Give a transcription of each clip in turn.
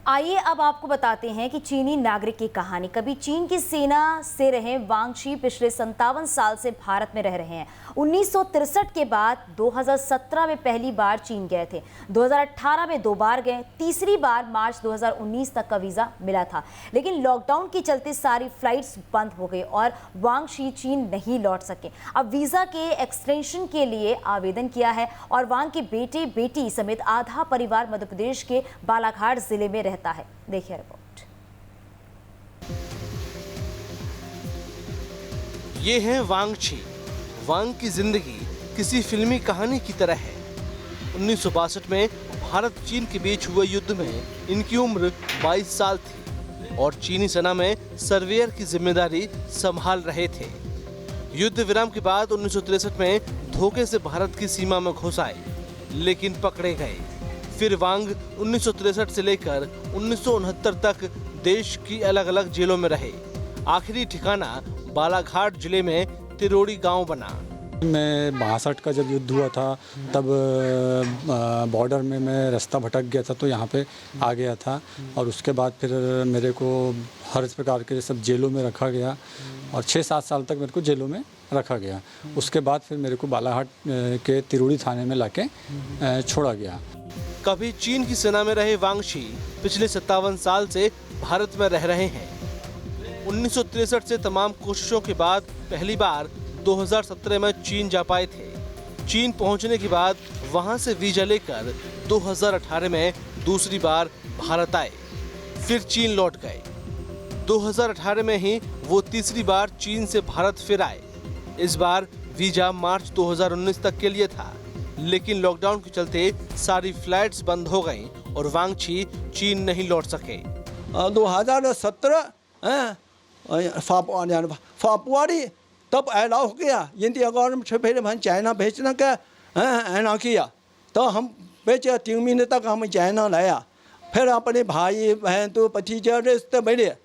आइए अब आपको बताते हैं कि चीनी नागरिक की कहानी। कभी चीन की सेना से रहे वांग शी पिछले 57 साल से भारत में रह रहे हैं। 1963 के बाद 2017 में पहली बार चीन गए थे, 2018 में 2 बार गए, तीसरी बार मार्च 2019 तक का वीजा मिला था। लेकिन लॉकडाउन के चलते सारी फ्लाइट्स बंद हो गई और वांग शी चीन नहीं लौट सके। अब वीजा के एक्सटेंशन के लिए आवेदन किया है और वांग के बेटे बेटी समेत आधा परिवार मध्य प्रदेश के बालाघाट जिले में रहता है। देखिए रिपोर्ट। ये है वांग शी। वांग की जिंदगी किसी फिल्मी कहानी की तरह है। 1962 में भारत चीन के बीच हुए युद्ध में इनकी उम्र 22 साल थी और चीनी सेना में सर्वेयर की जिम्मेदारी संभाल रहे थे। युद्ध विराम के बाद 1963 में धोखे से भारत की सीमा में घुस आए, लेकिन पकड़े गए। फिर वांग 1963 से लेकर 1969 तक देश की अलग अलग जेलों में रहे। आखिरी ठिकाना बालाघाट जिले में तिरोड़ी गांव बना। मैं 62 का जब युद्ध हुआ था तब बॉर्डर में मैं रास्ता भटक गया था, तो यहाँ पे आ गया था और उसके बाद फिर मेरे को हर प्रकार के सब जेलों में रखा गया और 6-7 साल तक मेरे को जेलों में रखा गया। उसके बाद फिर मेरे को बालाघाट के तिरोड़ी थाने में लाके छोड़ा गया। कभी चीन की सेना में रहे वांग शी पिछले 57 साल से भारत में रह रहे हैं। 1963 से तमाम कोशिशों के बाद पहली बार 2017 में चीन जा पाए थे। चीन पहुंचने के बाद वहां से वीजा लेकर 2018 में दूसरी बार भारत आए, फिर चीन लौट गए। 2018 में ही वो तीसरी बार चीन से भारत फिर आए। इस बार वीजा मार्च 2019 तक के लिए था, लेकिन लॉकडाउन के चलते सारी फ्लाइट्स बंद हो गईं और वांग शी चीन नहीं लौट सके। 2017 फरवरी तब अलाउ हो गया, इंडिया गवर्नमेंट से फिर हम चाइना भेजना का ऐना किया, तो हम बेचे 3 महीने तक हम चाइना लाया। फिर अपने भाई बहन तो भतीजा रिश्ते मेरे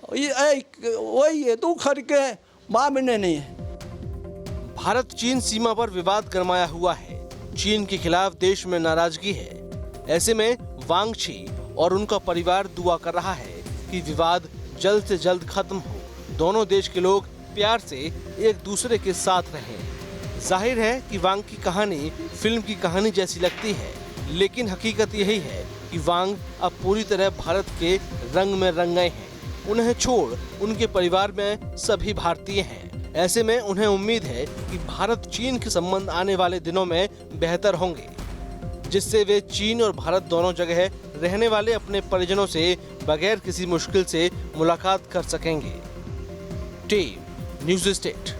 वही तू खर के मामले नहीं है। भारत चीन सीमा पर विवाद गरमाया हुआ है। चीन के खिलाफ देश में नाराजगी है। ऐसे में वांग शी और उनका परिवार दुआ कर रहा है कि विवाद जल्द से जल्द खत्म हो, दोनों देश के लोग प्यार से एक दूसरे के साथ रहें। जाहिर है कि वांग की कहानी फिल्म की कहानी जैसी लगती है, लेकिन हकीकत यही है कि वांग अब पूरी तरह भारत के रंग में रंग गए हैं। उन्हें छोड़ उनके परिवार में सभी भारतीय हैं। ऐसे में उन्हें उम्मीद है कि भारत चीन के संबंध आने वाले दिनों में बेहतर होंगे, जिससे वे चीन और भारत दोनों जगह रहने वाले अपने परिजनों से बगैर किसी मुश्किल से मुलाकात कर सकेंगे। Team news state.